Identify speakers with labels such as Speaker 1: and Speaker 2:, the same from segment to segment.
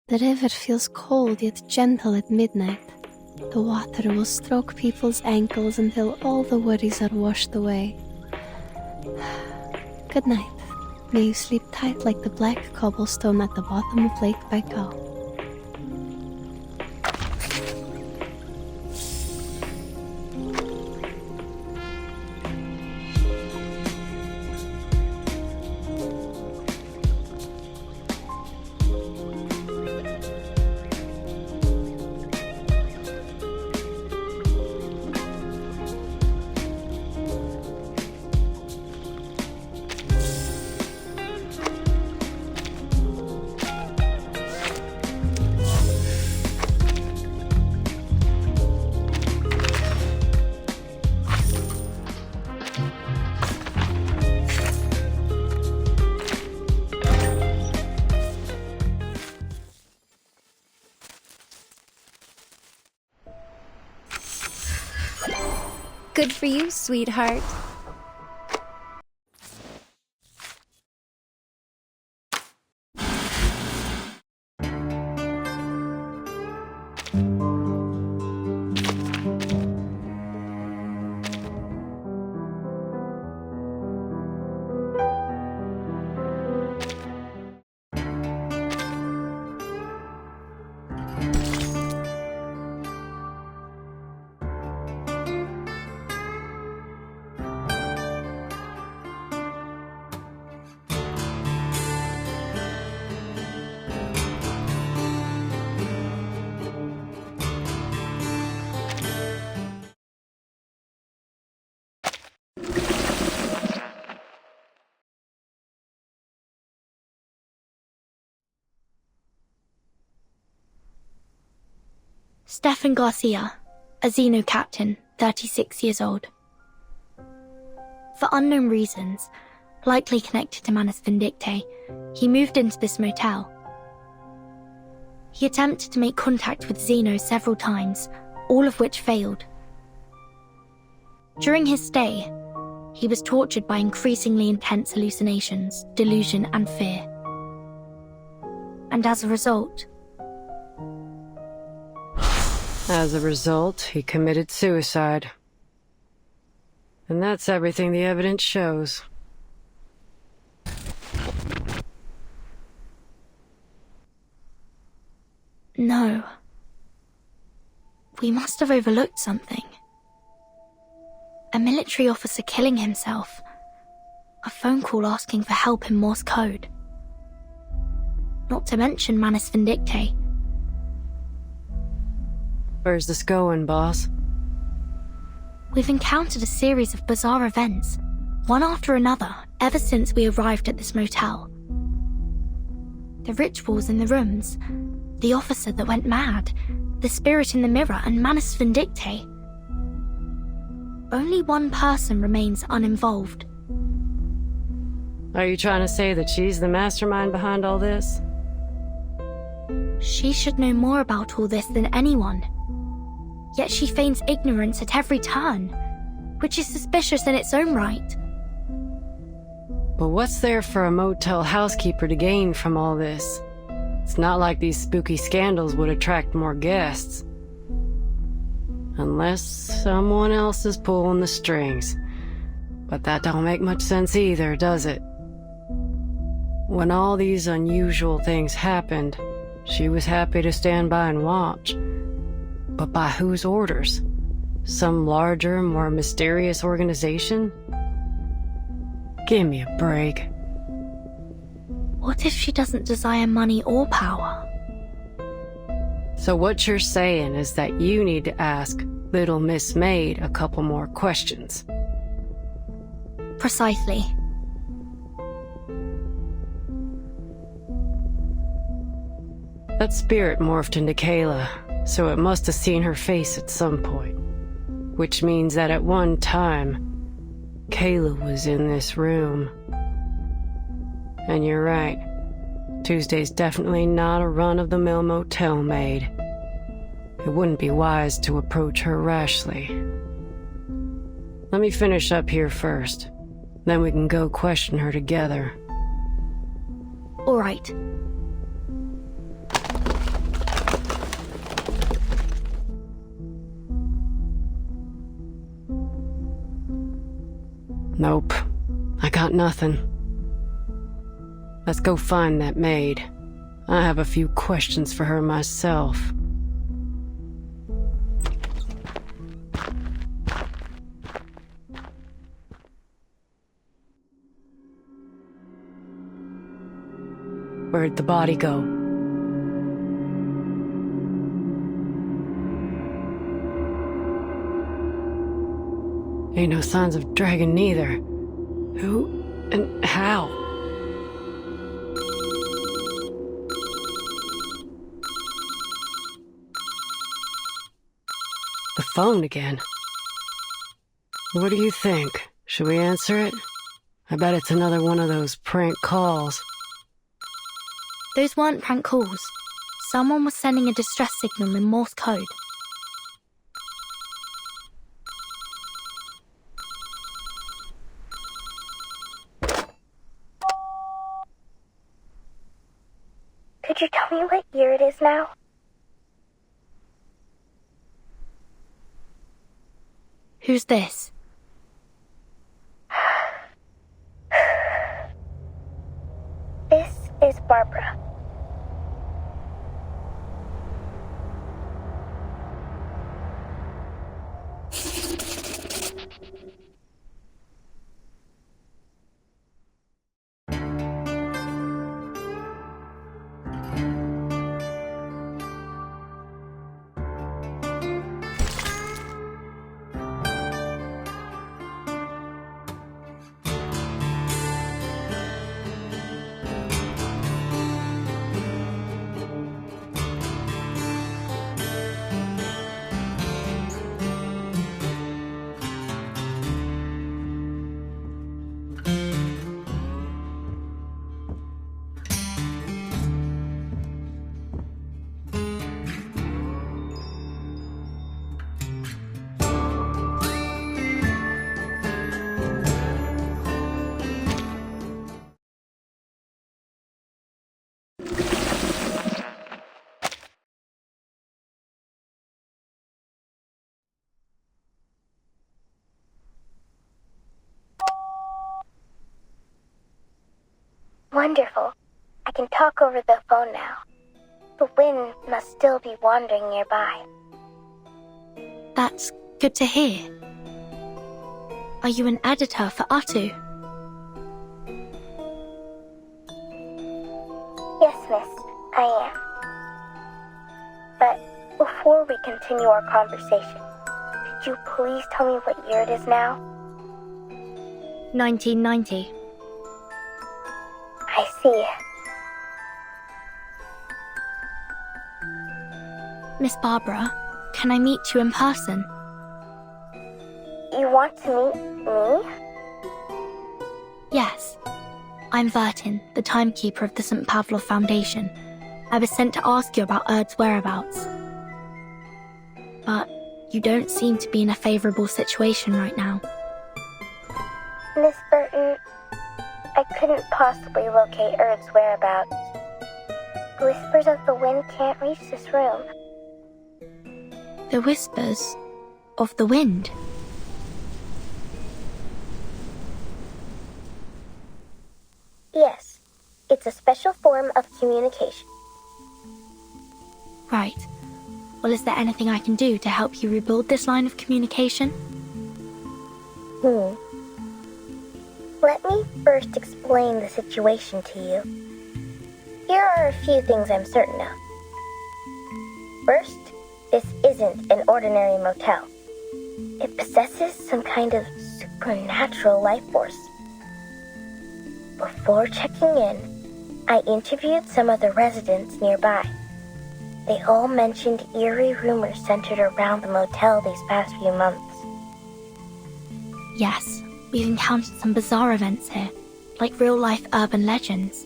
Speaker 1: The river feels cold yet gentle at midnight. The water will stroke people's ankles until all the worries are washed away. Good night. May you sleep tight like the black cobblestone at the bottom of Lake Baikal.
Speaker 2: Good for you, sweetheart.
Speaker 3: Stefan Garcia, a Xeno captain, 36 years old. For unknown reasons, likely connected to Manus Vindicte, he moved into this motel. He attempted to make contact with Xeno several times, all of which failed. During his stay, he was tortured by increasingly intense hallucinations, delusion, and fear. And as a result,
Speaker 4: he committed suicide. And that's everything the evidence shows.
Speaker 3: No. We must have overlooked something. A military officer killing himself. A phone call asking for help in Morse code. Not to mention Manus Vindicte.
Speaker 4: Where's this going, boss?
Speaker 3: We've encountered a series of bizarre events, one after another, ever since we arrived at this motel. The rituals in the rooms, the officer that went mad, the spirit in the mirror, and Manus Vindicte. Only one person remains uninvolved.
Speaker 4: Are you trying to say that she's the mastermind behind all this?
Speaker 3: She should know more about all this than anyone. Yet she feigns ignorance at every turn, which is suspicious in its own right.
Speaker 4: But what's there for a motel housekeeper to gain from all this? It's not like these spooky scandals would attract more guests. Unless someone else is pulling the strings. But that don't make much sense either, does it? When all these unusual things happened, she was happy to stand by and watch. But by whose orders? Some larger, more mysterious organization? Give me a break.
Speaker 3: What if she doesn't desire money or power?
Speaker 4: So what you're saying is that you need to ask Little Miss Maid a couple more questions.
Speaker 3: Precisely.
Speaker 4: That spirit morphed into Kayla, so it must have seen her face at some point. Which means that at one time, Kayla was in this room. And you're right. Tuesday's definitely not a run-of-the-mill motel maid. It wouldn't be wise to approach her rashly. Let me finish up here first. Then we can go question her together.
Speaker 3: All right.
Speaker 4: Nope. I got nothing. Let's go find that maid. I have a few questions for her myself. Where'd the body go? Ain't no signs of dragon neither. Who and how? The phone again. What do you think? Should we answer it? I bet it's another one of those prank calls.
Speaker 3: Those weren't prank calls. Someone was sending a distress signal in Morse code.
Speaker 5: Could you tell me what year it is now?
Speaker 3: Who's this?
Speaker 5: This is Barbara. Wonderful. I can talk over the phone now. The wind must still be wandering nearby.
Speaker 3: That's good to hear. Are you an editor for Atu?
Speaker 5: Yes, miss, I am. But before we continue our conversation, could you please tell me what year it is now?
Speaker 3: 1990.
Speaker 5: I see.
Speaker 3: Miss Barbara, can I meet you in person?
Speaker 5: You want to meet me?
Speaker 3: Yes. I'm Vertin, the timekeeper of the St. Pavlov Foundation. I was sent to ask you about Erd's whereabouts. But you don't seem to be in a favorable situation right now.
Speaker 5: Miss Burton, I couldn't possibly locate Erd's whereabouts. Whispers of the wind can't reach this room.
Speaker 3: The whispers of the wind.
Speaker 5: Yes, it's a special form of communication.
Speaker 3: Right. Well, is there anything I can do to help you rebuild this line of communication?
Speaker 5: Let me first explain the situation to you. Here are a few things I'm certain of. First, this isn't an ordinary motel. It possesses some kind of supernatural life force. Before checking in, I interviewed some of the residents nearby. They all mentioned eerie rumors centered around the motel these past few months.
Speaker 3: Yes, we've encountered some bizarre events here, like real-life urban legends.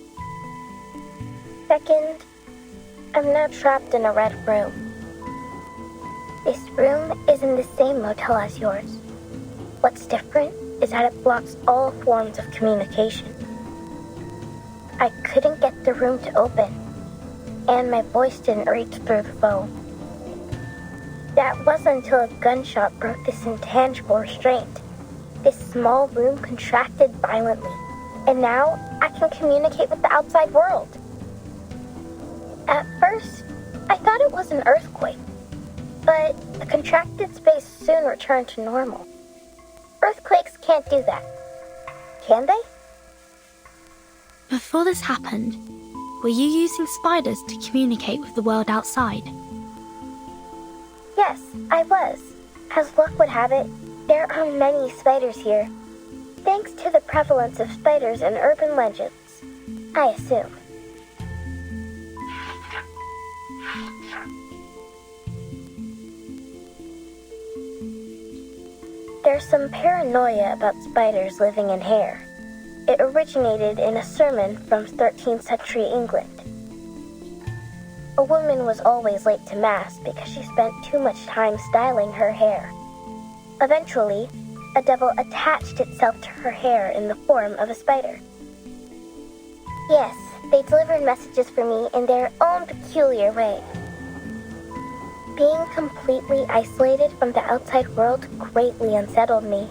Speaker 5: Second, I'm not trapped in a red room. This room is in the same motel as yours. What's different is that it blocks all forms of communication. I couldn't get the room to open, and my voice didn't reach through the phone. That wasn't until a gunshot broke this intangible restraint. this small room contracted violently, and now I can communicate with the outside world. At first, I thought it was an earthquake, but the contracted space soon returned to normal. Earthquakes can't do that, can they?
Speaker 3: Before this happened, were you using spiders to communicate with the world outside?
Speaker 5: Yes, I was. As luck would have it, there are many spiders here. Thanks to the prevalence of spiders in urban legends, I assume. There's some paranoia about spiders living in hair. It originated in a sermon from 13th century England. A woman was always late to Mass because she spent too much time styling her hair. Eventually, a devil attached itself to her hair in the form of a spider. Yes, they delivered messages for me in their own peculiar way. Being completely isolated from the outside world greatly unsettled me.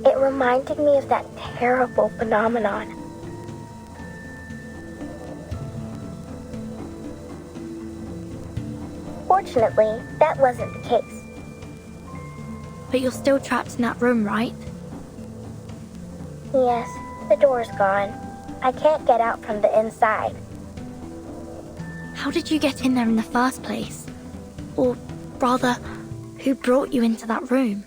Speaker 5: It reminded me of that terrible phenomenon. Fortunately, that wasn't the case.
Speaker 3: But you're still trapped in that room, right?
Speaker 5: Yes, the door's gone. I can't get out from the inside.
Speaker 3: How did you get in there in the first place? Or rather, who brought you into that room?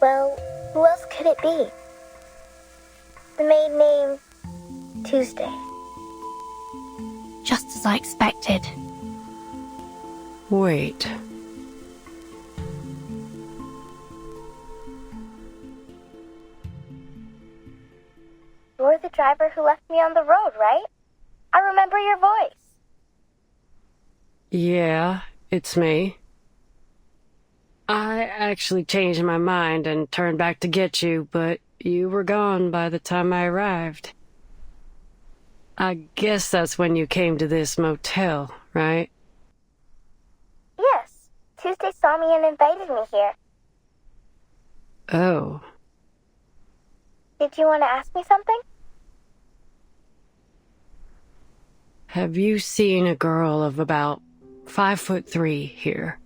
Speaker 5: Well, who else could it be? The maid named Tuesday.
Speaker 3: Just as I expected.
Speaker 4: Wait.
Speaker 5: You're the driver who left me on the road, right? I remember your voice.
Speaker 4: Yeah, it's me. I actually changed my mind and turned back to get you, but you were gone by the time I arrived. I guess that's when you came to this motel, right?
Speaker 5: Yes, Tuesday saw me and invited me here.
Speaker 4: Oh.
Speaker 5: Did you want to ask me something?
Speaker 4: Have you seen a girl of about 5'3" here?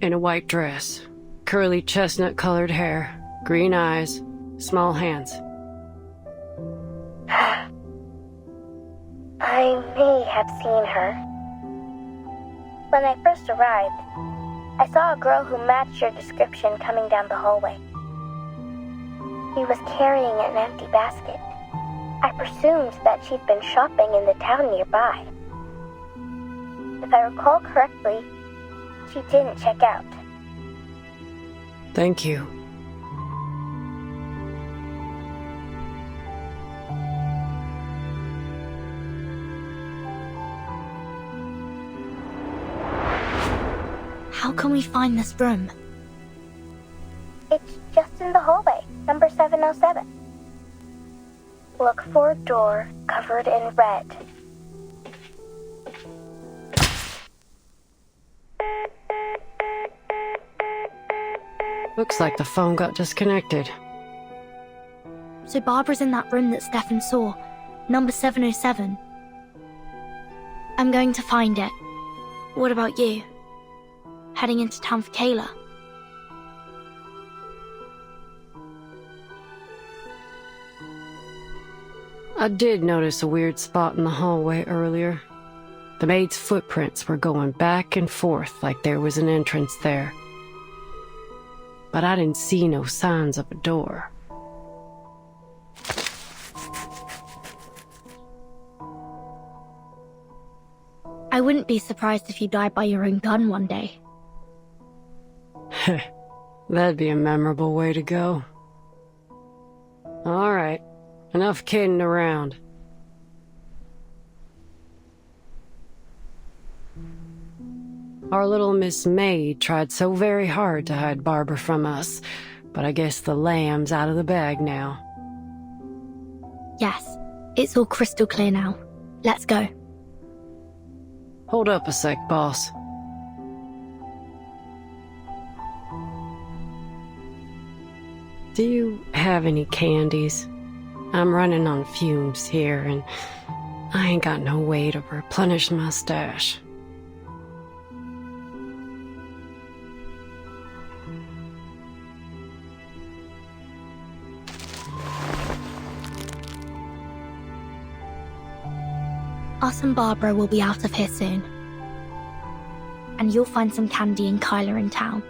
Speaker 4: In a white dress, curly chestnut-colored hair, green eyes, small hands.
Speaker 5: I may have seen her. When I first arrived, I saw a girl who matched your description coming down the hallway. She was carrying an empty basket. I presumed that she'd been shopping in the town nearby. If I recall correctly, she didn't check out.
Speaker 4: Thank you.
Speaker 3: How can we find this room?
Speaker 5: It's just in the hallway, number 707. Look for a door covered in red.
Speaker 4: Looks like the phone got disconnected.
Speaker 3: So Barbara's in that room that Stefan saw, number 707. I'm going to find it. What about you? Heading into town for Kayla?
Speaker 4: I did notice a weird spot in the hallway earlier. The maid's footprints were going back and forth like there was an entrance there. But I didn't see no signs of a door.
Speaker 3: I wouldn't be surprised if you died by your own gun one day.
Speaker 4: That'd be a memorable way to go. All right, enough kidding around. Our little Miss May tried so very hard to hide Barbara from us, but I guess the lamb's out of the bag now.
Speaker 3: Yes, it's all crystal clear now. Let's go.
Speaker 4: Hold up a sec, boss. Do you have any candies? I'm running on fumes here, and I ain't got no way to replenish my stash.
Speaker 3: Us and Barbara will be out of here soon. And you'll find some candy in Kyla in town.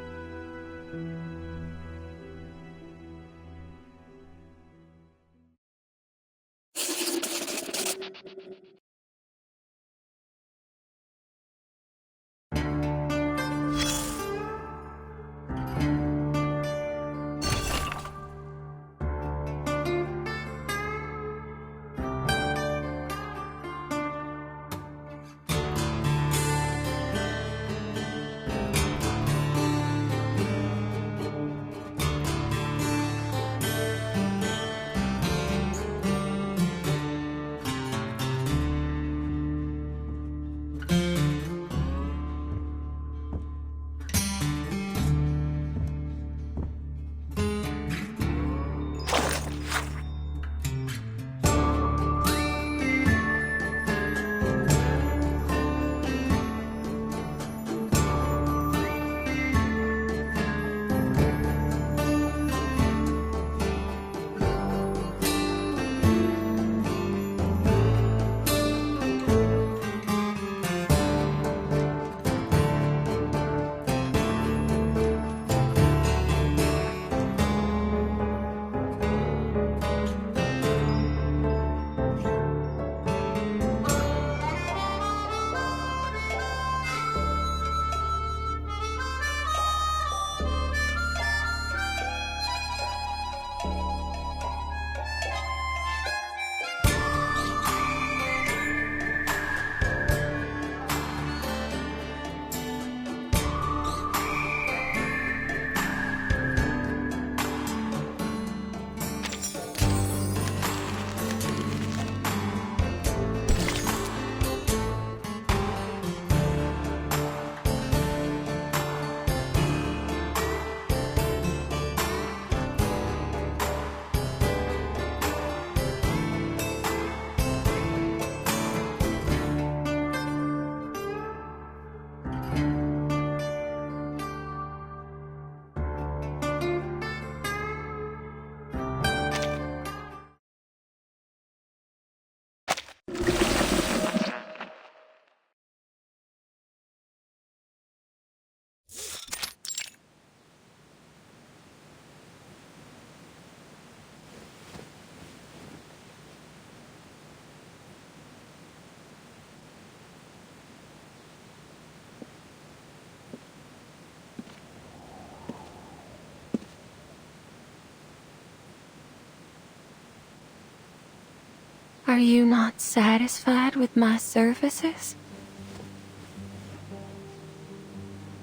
Speaker 1: Are you not satisfied with my services?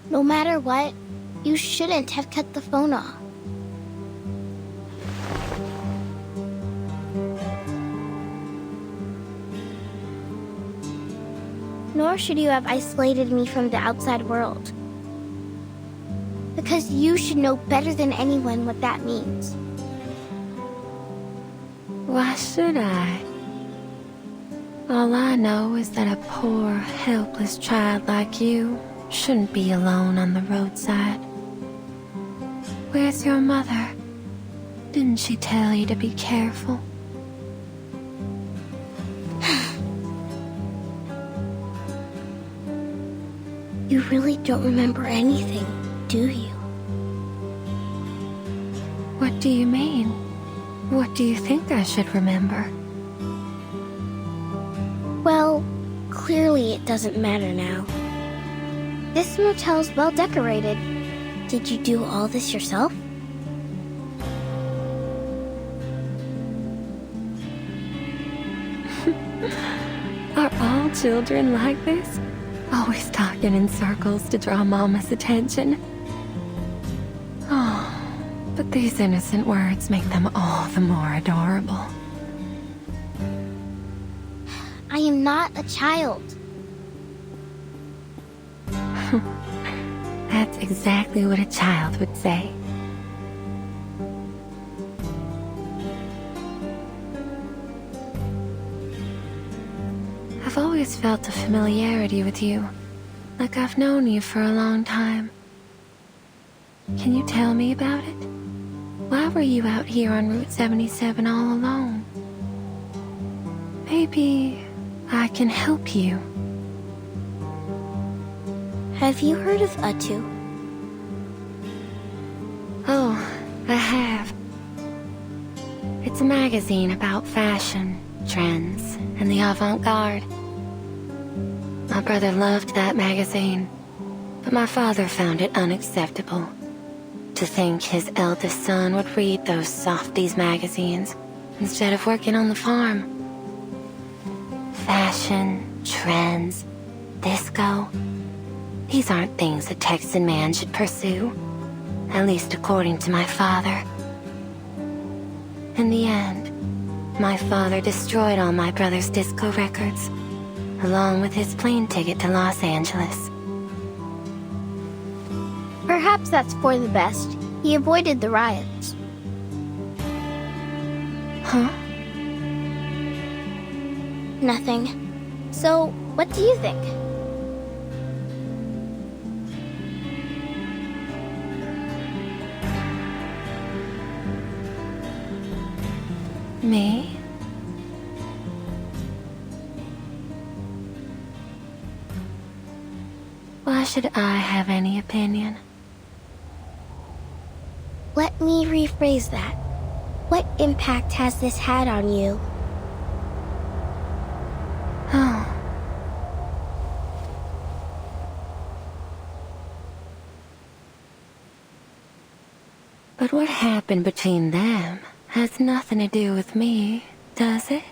Speaker 5: No matter what, you shouldn't have cut the phone off. Nor should you have isolated me from the outside world. Because you should know better than anyone what that means.
Speaker 1: Why should I? All I know is that a poor, helpless child like you shouldn't be alone on the roadside. Where's your mother? Didn't she tell you to be careful?
Speaker 5: You really don't remember anything, do you?
Speaker 1: What do you mean? What do you think I should remember?
Speaker 5: Well, clearly it doesn't matter now. This motel's well decorated. Did you do all this yourself?
Speaker 1: Are all children like this? Always talking in circles to draw Mama's attention? Oh, but these innocent words make them all the more adorable.
Speaker 5: I am not a child.
Speaker 1: That's exactly what a child would say. I've always felt a familiarity with you, like I've known you for a long time. Can you tell me about it? Why were you out here on Route 77 all alone? Maybe I can help you.
Speaker 5: Have you heard of Utu?
Speaker 1: Oh, I have. It's a magazine about fashion, trends, and the avant-garde. My brother loved that magazine, but my father found it unacceptable. To think his eldest son would read those softies magazines instead of working on the farm. Fashion, trends, disco. These aren't things a Texan man should pursue, at least according to my father. In the end, my father destroyed all my brother's disco records, along with his plane ticket to Los Angeles.
Speaker 5: Perhaps that's for the best. He avoided the riots.
Speaker 1: Huh?
Speaker 5: Nothing. So, what do you think?
Speaker 1: Me? Why should I have any opinion?
Speaker 5: Let me rephrase that. What impact has this had on you?
Speaker 1: Oh. But what happened between them has nothing to do with me, does it?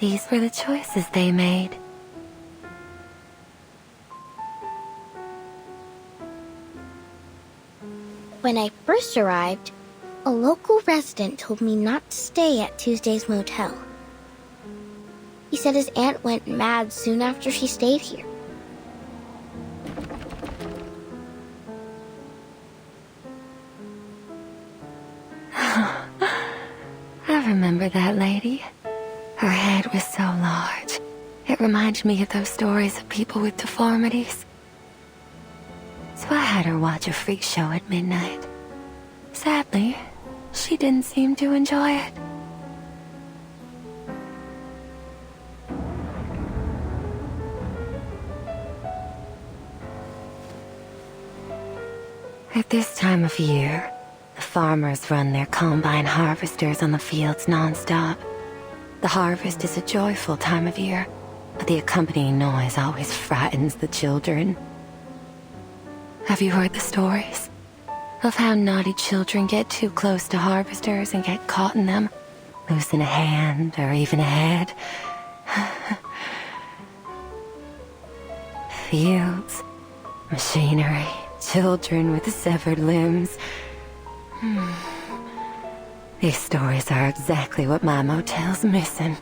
Speaker 1: These were the choices they made.
Speaker 5: When I first arrived, a local resident told me not to stay at Tuesday's motel. He said his aunt went mad soon after she stayed here.
Speaker 1: I remember that lady. Her head was so large. It reminded me of those stories of people with deformities. So I had her watch a freak show at midnight. Sadly, she didn't seem to enjoy it. At this time of year, the farmers run their combine harvesters on the fields non-stop. The harvest is a joyful time of year, but the accompanying noise always frightens the children. Have you heard the stories of how naughty children get too close to harvesters and get caught in them, losing a hand or even a head? Fields, machinery, children with severed limbs. These stories are exactly what my motel's missing.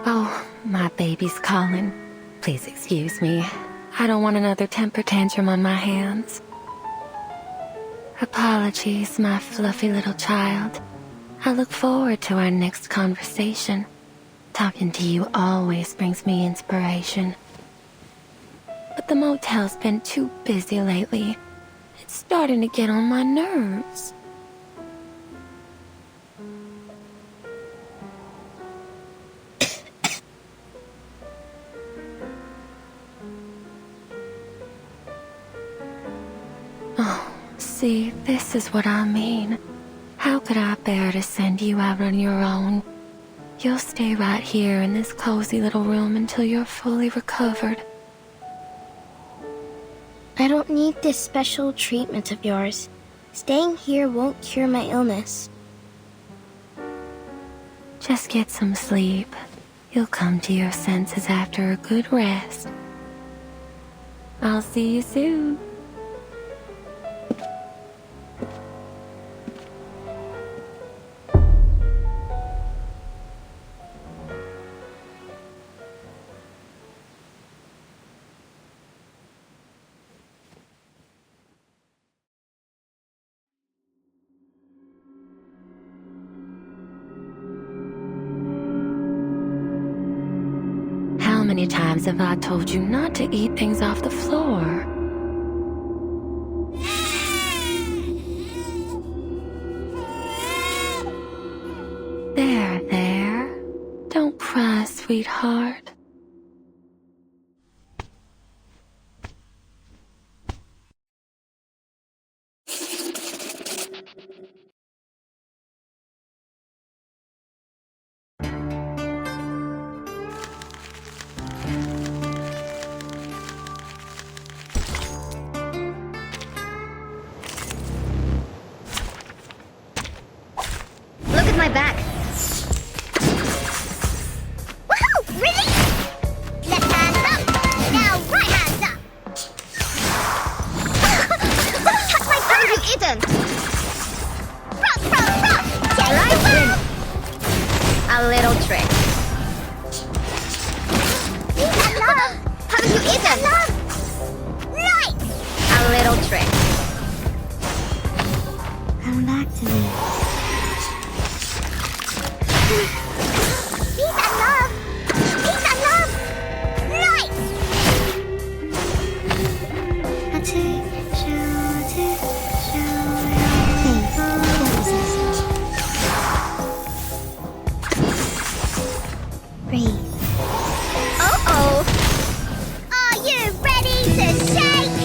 Speaker 1: Oh, my baby's calling. Please excuse me. I don't want another temper tantrum on my hands. Apologies, my fluffy little child. I look forward to our next conversation. Talking to you always brings me inspiration. But the motel's been too busy lately. It's starting to get on my nerves. Oh, see, this is what I mean. How could I bear to send you out on your own? You'll stay right here in this cozy little room until you're fully recovered.
Speaker 5: I don't need this special treatment of yours. Staying here won't cure my illness.
Speaker 1: Just get some sleep. You'll come to your senses after a good rest. I'll see you soon. many times have I told you not to eat things off the floor? There. Don't cry, sweetheart.
Speaker 2: Look at my back. Woohoo! Really? Left hand up. Now right hand up. Touch my back. Have you eaten? Rock. Take the win. A little trick. Peace and love. Haven't you eaten? Love. Nice. A little trick. Come back to me. Peace and love! Peace and love! Nice! Breathe. Uh-oh! Are you ready to shake?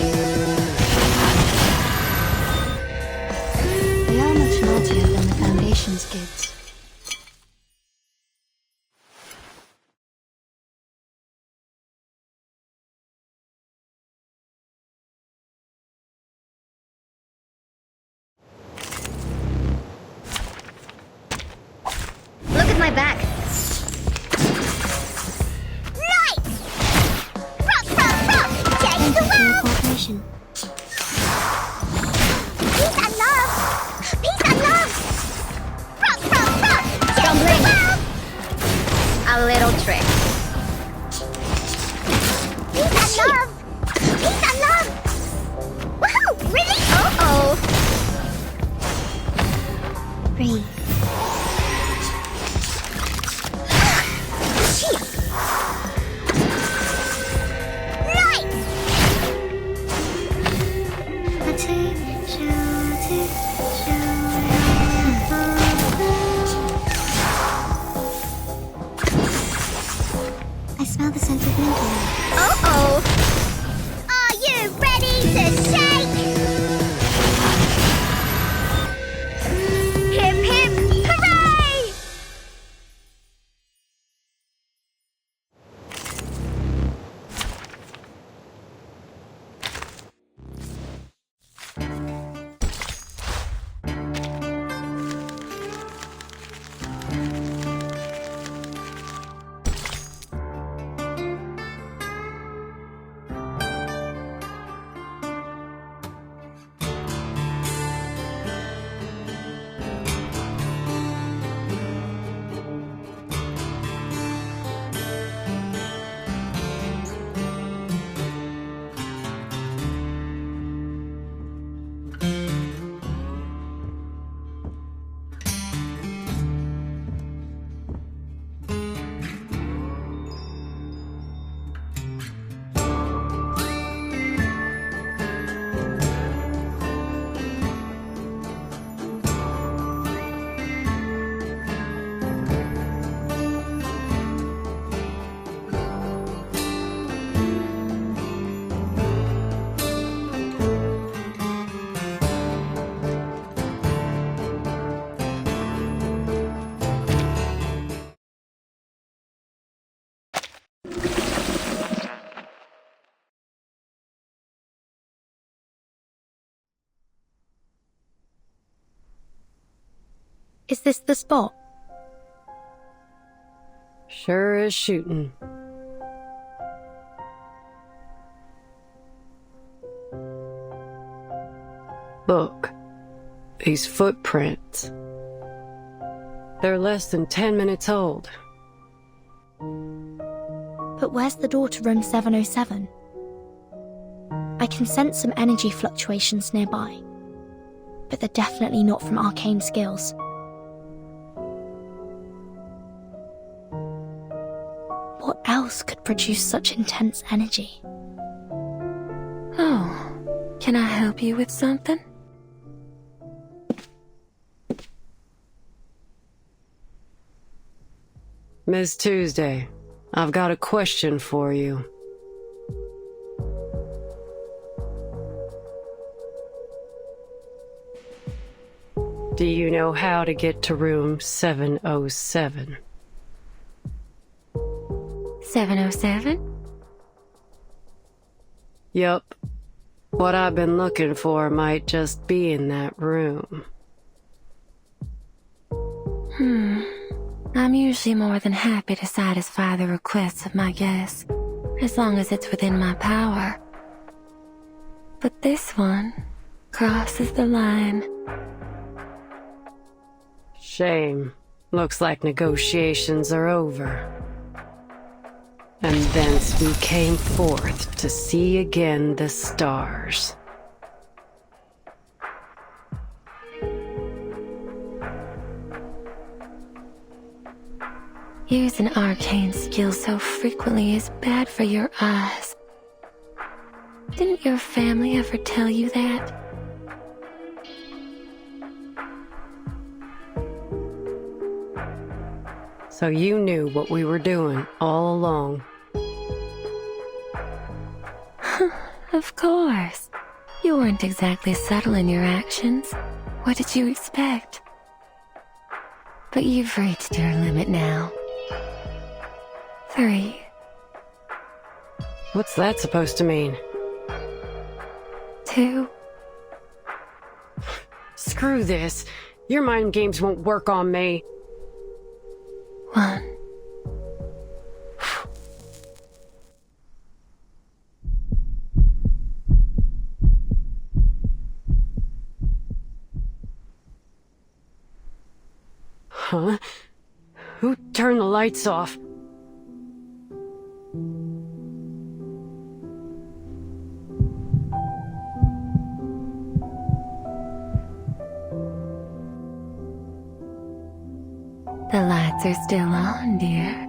Speaker 3: They are much naughtier than the Foundation's kids.
Speaker 2: Look at my back. Nice! Rock! Take the world!
Speaker 3: Cooperation.
Speaker 2: Peace and love! Peace and love! Rock! Take the world! A little trick. Peace and love! Peace and love! Woohoo! Really? Uh-oh!
Speaker 3: Breathe.
Speaker 2: I smell the scent of mint oil. Uh-oh! Are you ready to shake? Hip, hooray!
Speaker 3: Is this the spot?
Speaker 4: Sure is shooting. Look, these footprints. They're less than 10 minutes old.
Speaker 3: But where's the door to room 707? I can sense some energy fluctuations nearby, but they're definitely not from arcane skills. What else else could produce such intense energy?
Speaker 1: Oh, can I help you with something?
Speaker 4: Ms. Tuesday, I've got a question for you. Do you know how to get to room 707?
Speaker 1: 707?
Speaker 4: Yup. What I've been looking for might just be in that room.
Speaker 1: I'm usually more than happy to satisfy the requests of my guests, as long as it's within my power. But this one crosses the line.
Speaker 4: Shame. Looks like negotiations are over. And thence we came forth to see again the stars.
Speaker 1: Using arcane skills so frequently is bad for your eyes. Didn't your family ever tell you that?
Speaker 4: So you knew what we were doing all along.
Speaker 1: Of course. You weren't exactly subtle in your actions. What did you expect? But you've reached your limit now. 3.
Speaker 4: What's that supposed to mean?
Speaker 1: 2.
Speaker 4: Screw this. Your mind games won't work on me.
Speaker 1: 1.
Speaker 4: Huh? Who turned the lights off?
Speaker 1: The lights are still on, dear.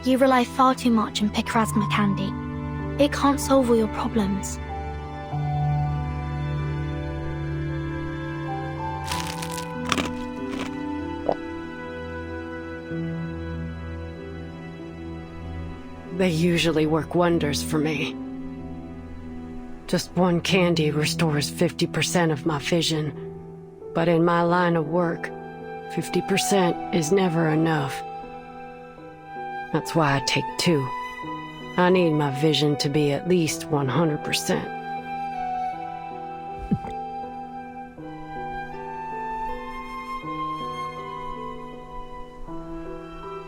Speaker 3: You rely far too much on Picrasma candy. It can't solve all your problems.
Speaker 4: They usually work wonders for me. Just one candy restores 50% of my vision. But in my line of work, 50% is never enough. That's why I take 2. I need my vision to be at least 100%.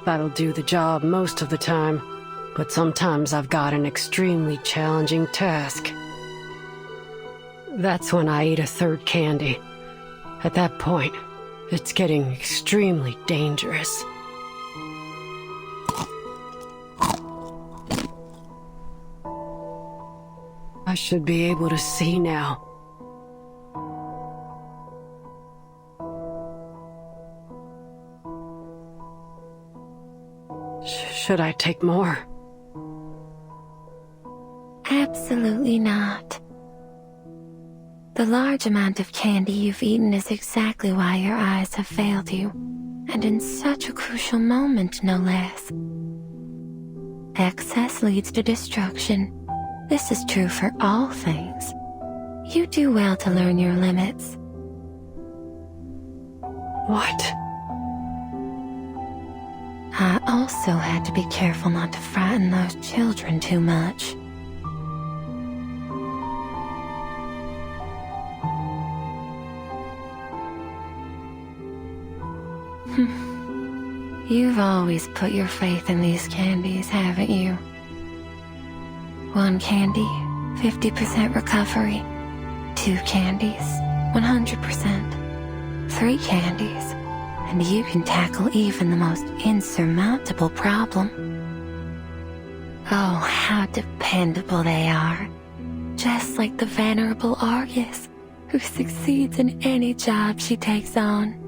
Speaker 4: That'll do the job most of the time, but sometimes I've got an extremely challenging task. That's when I eat a 3rd candy. At that point, it's getting extremely dangerous. I should be able to see now. Should I take more?
Speaker 1: Absolutely not. The large amount of candy you've eaten is exactly why your eyes have failed you, and in such a crucial moment, no less. Excess leads to destruction. This is true for all things. You do well to learn your limits.
Speaker 4: What?
Speaker 1: I also had to be careful not to frighten those children too much. You've always put your faith in these candies, haven't you? 1 candy, 50% recovery. 2 candies, 100%. 3 candies, and you can tackle even the most insurmountable problem. Oh, how dependable they are. Just like the venerable Argus, who succeeds in any job she takes on.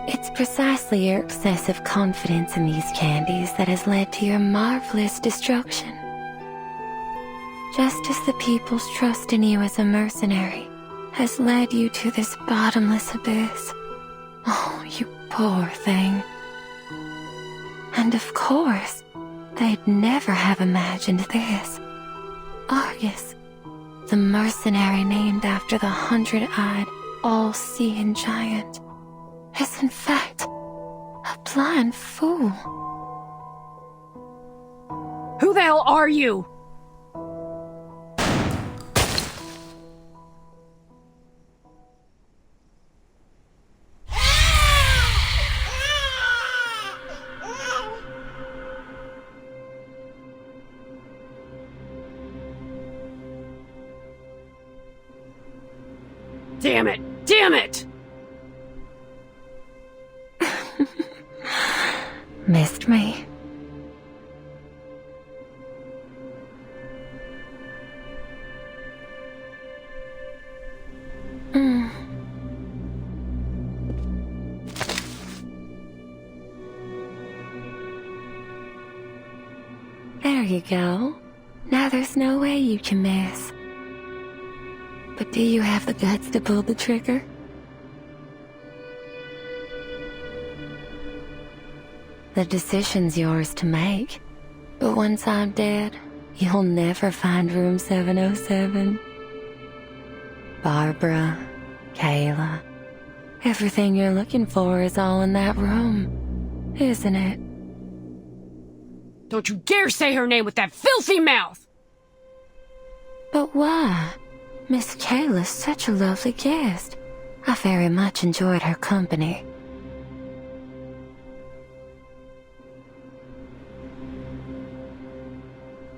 Speaker 1: It's precisely your excessive confidence in these candies that has led to your marvelous destruction. Just as the people's trust in you as a mercenary has led you to this bottomless abyss. Oh, you poor thing. And of course, they'd never have imagined this. Argus, the mercenary named after the 100-eyed, all-seeing giant, is in fact a blind fool.
Speaker 4: Who the hell are you? Damn it! Damn it!
Speaker 1: Missed me. There you go. Now there's no way you can miss. But do you have the guts to pull the trigger? The decision's yours to make. But once I'm dead, you'll never find room 707. Barbara, Kayla, everything you're looking for is all in that room, isn't it?
Speaker 4: Don't you dare say her name with that filthy mouth!
Speaker 1: But why? Miss Kayla's such a lovely guest. I very much enjoyed her company.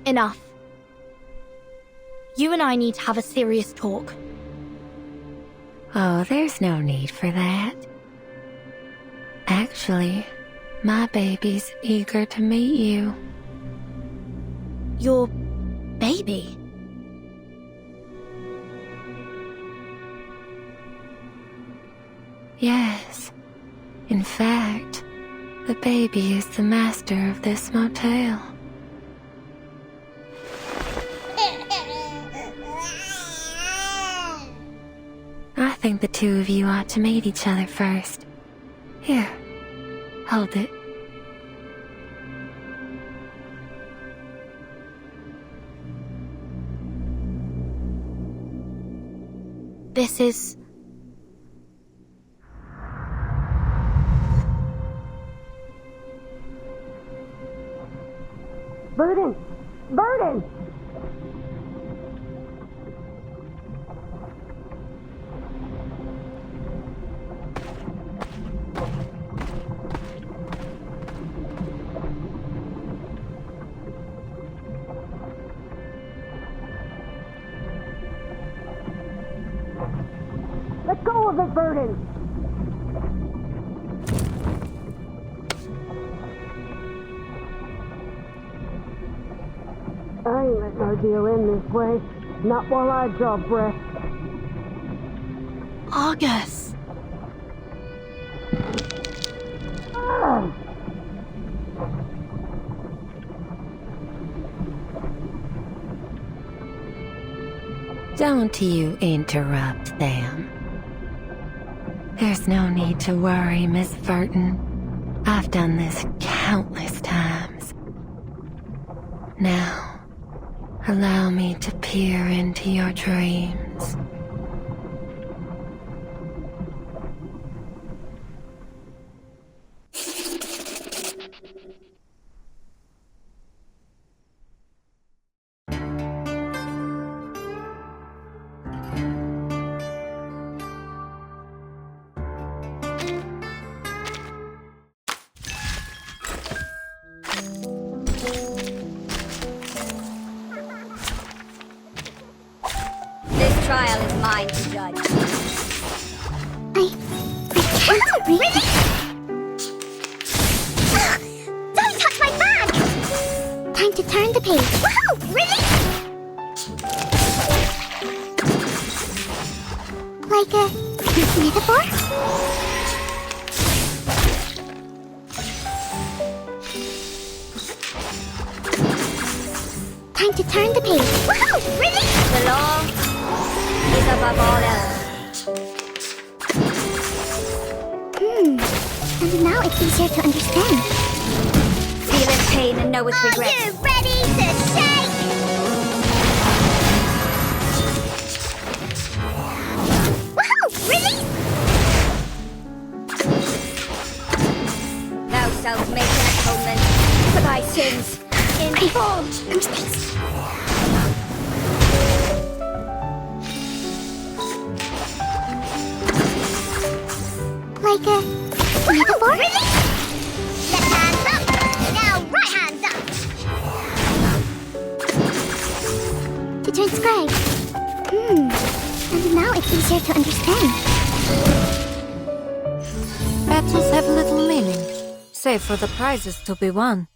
Speaker 3: Enough. You and I need to have a serious talk.
Speaker 1: Oh, there's no need for that. Actually, my baby's eager to meet you.
Speaker 3: Your baby?
Speaker 1: Yes. In fact, the baby is the master of this motel. I think the two of you ought to meet each other first. Here, hold it.
Speaker 3: This is...
Speaker 4: Burden! Burden! Let go of it, Burden! I ain't letting our deal end this way. Not while I draw breath.
Speaker 3: Argus!
Speaker 4: Ah!
Speaker 1: Don't you interrupt them. There's no need to worry, Miss Burton. I've done this countless times. Now, allow me to peer into your dreams.
Speaker 2: Oh, really? Don't touch my bag! Time to turn the page. Woohoo! Really? Like a metaphor? Time to turn the page. Woohoo! Really?
Speaker 5: The law is above all else.
Speaker 2: And now it's easier to understand.
Speaker 5: Feel its pain and know its regrets.
Speaker 2: Are you ready to shake? Woohoo! Really?
Speaker 5: Thou shalt make an atonement for thy sins in full.
Speaker 2: From space. Like a metaphor? Really? Left hands up. Now right hands up. To transcribe. And now it's easier to understand.
Speaker 6: Battles have little meaning, save for the prizes to be won.